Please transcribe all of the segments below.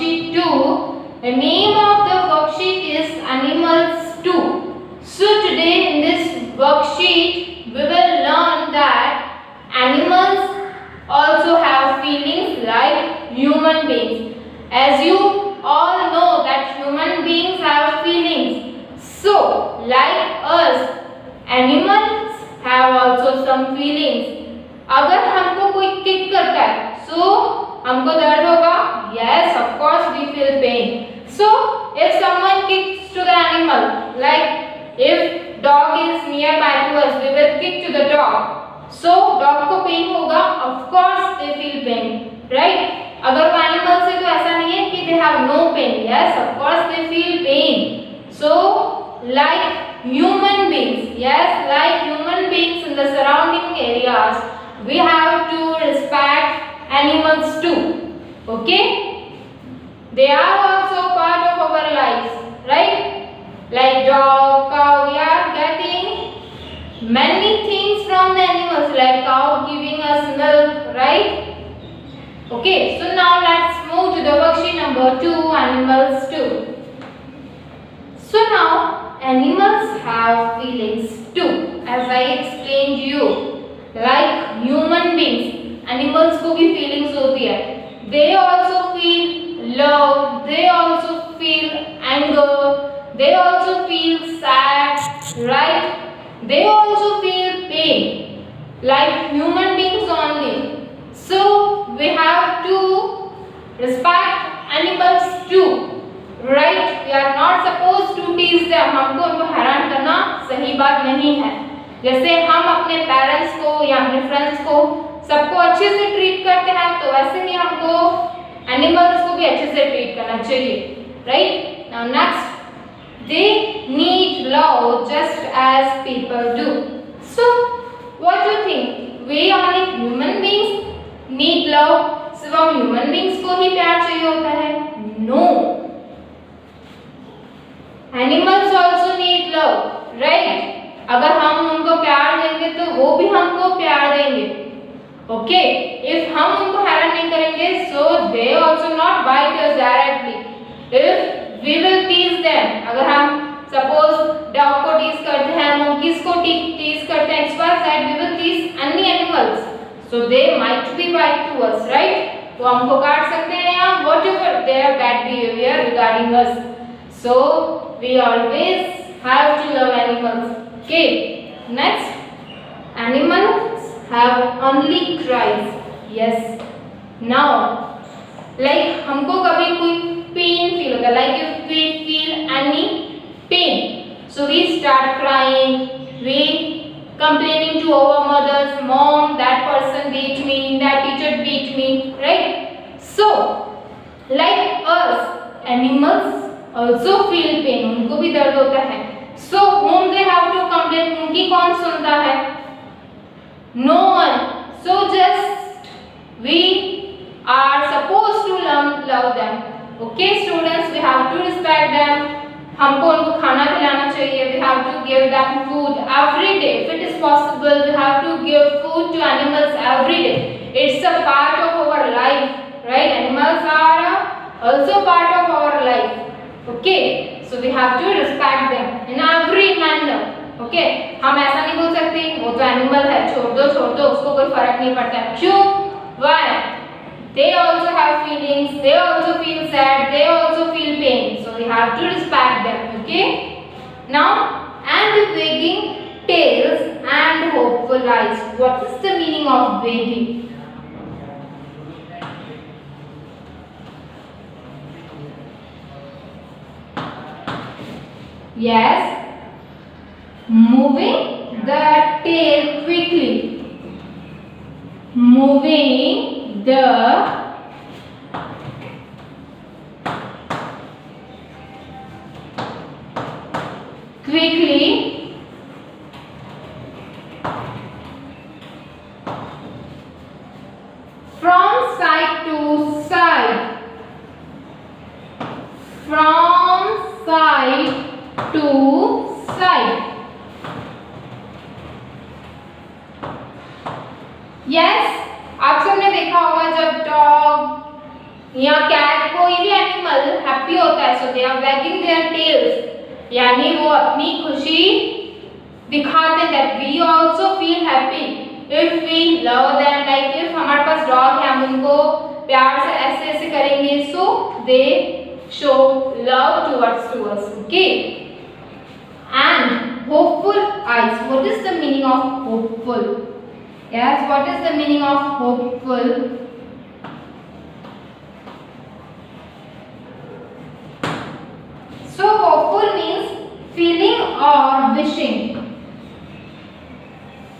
worksheet 2. The name of the worksheet is Animals 2. So today in this worksheet we will learn that animals also have feelings like human beings. As you all know that human beings have feelings. So like us, animals have also some feelings. अगर हमको कोई kick करता है, so हमको दर्द होगा. Yes, of course we feel pain. So if someone kicks to the animal, like if dog is nearby to us, we will kick to the dog. So dog को pain होगा. Of course they feel pain, right? अगर वो animals है तो ऐसा नहीं है कि they have no pain. Yes, of course they feel pain. So like human beings, yes, like human beings in the surrounding areas, we have to respect animals too. Okay, they are also part of our lives, right? Like dog, cow, we are getting many things from the animals, like cow giving us milk, right? Okay, so now let's move to the worksheet number 2, animals 2. So now animals have feelings too, as I explained you. Like human beings, animals को भी feelings होती है. They also feel love, they also feel anger, they also feel sad, right? They also feel pain, like human beings only. So we have to respect animals too, right? We are not supposed to tease them. हमको उनको हैरान करना सही बात नहीं है. जैसे हम अपने पेरेंट्स को या अपने फ्रेंड्स को सबको अच्छे से ट्रीट करते हैं, तो वैसे ही हमको एनिमल्स को भी अच्छे से ट्रीट करना चाहिए, right? Now next, they need love just as people do. So what do think, we only human beings need love? सिर्फ हम ह्यूमन बीइंग्स को ही प्यार चाहिए होता है? No, animals also need love, right? अगर हम उनको प्यार देंगे तो वो भी हमको प्यार देंगे. ओके, इफ हम उनको हैरान नहीं करेंगे, so they also not bite us directly. If we will tease them, अगर हम सपोज डॉग को टीज करते हैं, मंकीज को टीज करते हैं, XYZ, we will tease any animals, so they might be bite to us, right? तो हमको काट सकते हैं या whatever their bad behaviour regarding us. So we always have to love animals. Okay, next, animals have only cries. Yes. Now, like हमको कभी कोई pain feel होता है, like if we feel any pain, so we start crying, we complaining to our mothers, mom, that person beat me, that teacher beat me, right? So, like us, animals also feel pain. उनको भी दर्द होता है. So whom they have to complain? उनकी कौन सुनता है? No one. So just we are supposed to love them. Okay students, we have to respect them. हमको उनको खाना खिलाना चाहिए. We have to give them food every day. If it is possible, we have to give food to animals every day. It's a part of our life, right? Animals are also part of our life. Okay, so we have to respect them in every manner. Okay, हम ऐसा नहीं बोल सकते वो तो animal है, छोड़ दो उसको कोई फर्क नहीं पड़ता. क्यों? Why? They also have feelings, they also feel sad, they also feel pain, so we have to respect them. Okay, now, and wagging tails and hopeful eyes. What is the meaning of wagging? Yes, moving the tail quickly. Moving the quickly from side to side. From side to side. Yes, आप सबने देखा होगा जब dog या cat कोई भी animal animal happy होता है, so they are wagging their tails, यानी वो अपनी खुशी दिखाते हैं, that we also feel happy if we love them, like if हमारे पास डॉग है हम उनको प्यार से ऐसे ऐसे करेंगे, so they show love towards to us, okay. And hopeful eyes, what is the meaning of hopeful? Yes, what is the meaning of hopeful? So hopeful means feeling or wishing.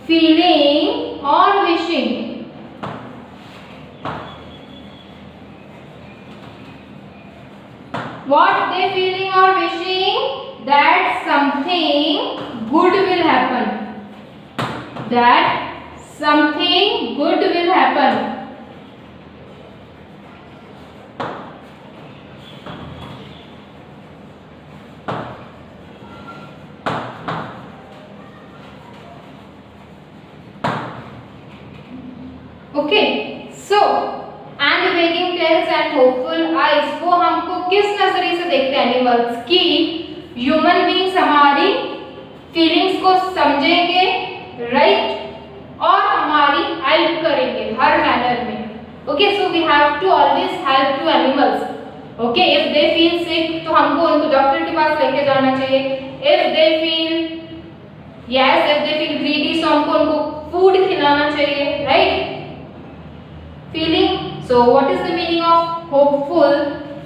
Feeling or wishing. What they feeling or wishing? That something good will happen. That something good will happen. Okay, so and wagging tails and hopeful eyes, वो हमको किस नजरिए से देखते हैं animals की? Human beings हमारी feelings को समझेंगे, राइट, और हमारी हेल्प करेंगे हर मैनर में। Okay, so we have to always help to animals. Okay, if they feel sick तो हमको उनको डॉक्टर के पास लेके जाना चाहिए। इफ दे फील ग्रीडी तो हमको उनको फूड खिलाना चाहिए, right. Feeling, so what is the meaning of hopeful?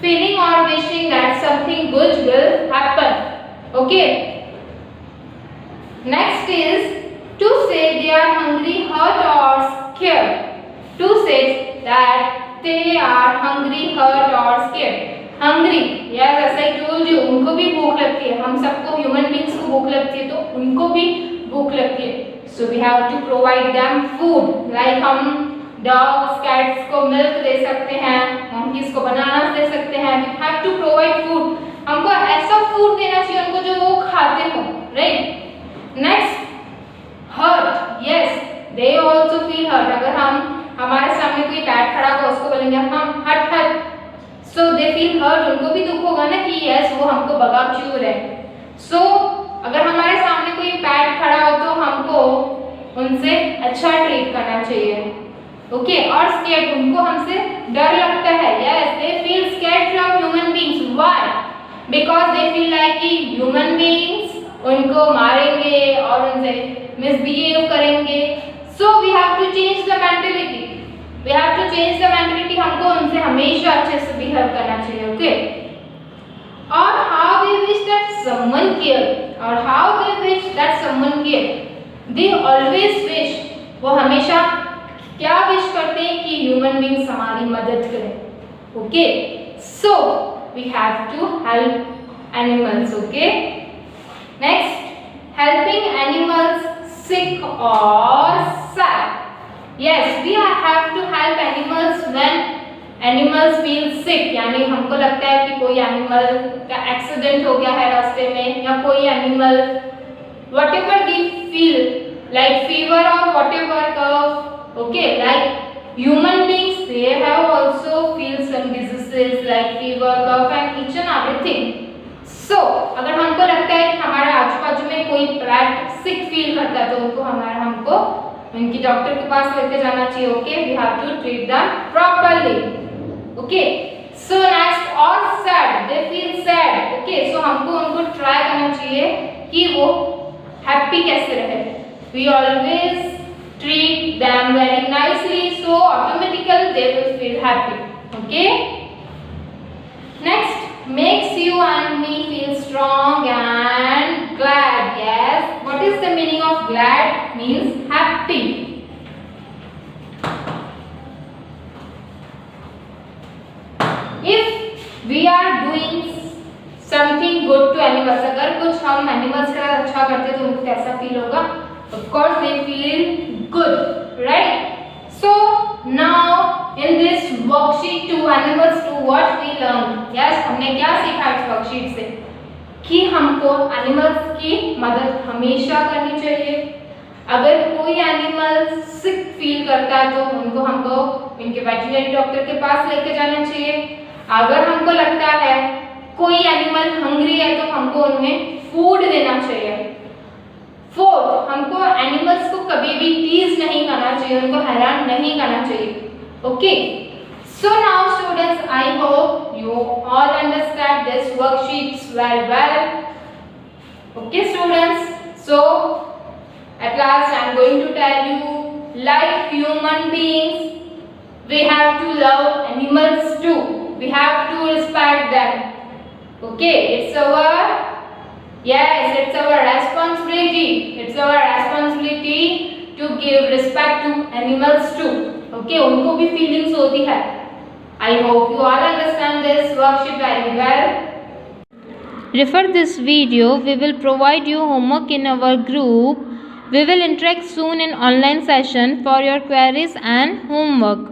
Feeling or wishing that something good will happen, okay. Next is to say they are hungry, hurt or scared. To say that they are hungry, hurt or scared. Hungry, yes, as I told you, उनको भी भूख लगती है, हम सबको human beings को भूख लगती है तो उनको भी भूख लगती है, so we have to provide them food, like हम डॉग्स कैट्स को मिल्क दे सकते हैं, मंकीज को बनाना दे सकते हैं। We have to provide food, हमको ऐसा फूड देना चाहिए उनको जो वो खाते हो, right. Next, hurt, yes, they also feel hurt. अगर हम हमारे सामने कोई पैट खड़ा हो उसको बोलेंगे हम हट हट, सो दे फील हर्ट, उनको भी दुख होगा ना कि यस वो हमको भगा क्यों रहे। सो अगर हमारे सामने कोई पैट खड़ा हो तो हमको उनसे अच्छा ट्रीट करना चाहिए, ओके। और स्कैर्ड, उनको हमसे डर लगता है, yes, they feel scared from human beings, why? Because they feel like कि ह्यूमन बीइंग्स उनको मारेंगे और उनसे मिसबिहेव करेंगे। So we have to change the mentality, we have to change the mentality, हमको उनसे हमेशा अच्छे से बिहेव करना चाहिए, ओके। और how they wish that someone care, और how they wish that someone care, they always wish, वो हमेशा क्या विश करते हैं कि ह्यूमन बीइंग्स हमारी मदद करें, okay. So we have to help animals, okay. Next, helping animals sick और sad, yes, we have to help animals when animals feel sick, यानी हमको लगता है कि कोई एनिमल का एक्सीडेंट हो गया है रास्ते में, या कोई animal whatever they feel like fever और whatever cough, okay, like human beings, they have also feel some diseases like fever, cough and each and everything. So अगर हमको लगता है कि हमारे आजू बाजू में कोई पैट सिक फील करता है तो हमको उनकी डॉक्टर के पास लेके जाना चाहिए, okay. We have to treat them properly, okay. So next, और sad, they feel sad, okay. So हमको उनको ट्राई करना चाहिए कि वो हैप्पी कैसे रहे। We always treat them very nicely, so automatically they will feel happy, okay. Next, makes you and me feel strong and glad, yes, what is the meaning of glad? Means happy. If we are doing something good to animals, अगर कुछ हम animals का अच्छा करते तो उनको कैसा feel होगा? Of course they feel good, right? So now in this worksheet 2 animals 2 what we learned, yes, हमने क्या सीखा इस वर्कशीट से कि हमको एनिमल्स की मदद हमेशा करनी चाहिए। अगर कोई एनिमल सिक फील करता है तो हमको इनके वेटरनरी डॉक्टर के पास लेके जाना चाहिए। अगर हमको लगता है कोई एनिमल हंग्री है तो हमको उन्हें फूड देना चाहिए। फोर्थ, हमको एनिमल्स को कभी भी टीज नहीं करना चाहिए, उनको हैरान नहीं करना चाहिए। Okay, so now students, I hope you all understand this worksheets very well. Okay students, so at last I am going to tell you, like human beings, we have to love animals too. We have to respect them. Okay, it's our responsibility. It's our responsibility to give respect to animals too. Okay, उनको भी feelings होती है। I hope you all understand this worksheet very well. Refer this video. We will provide you homework in our group. We will interact soon in online session for your queries and homework.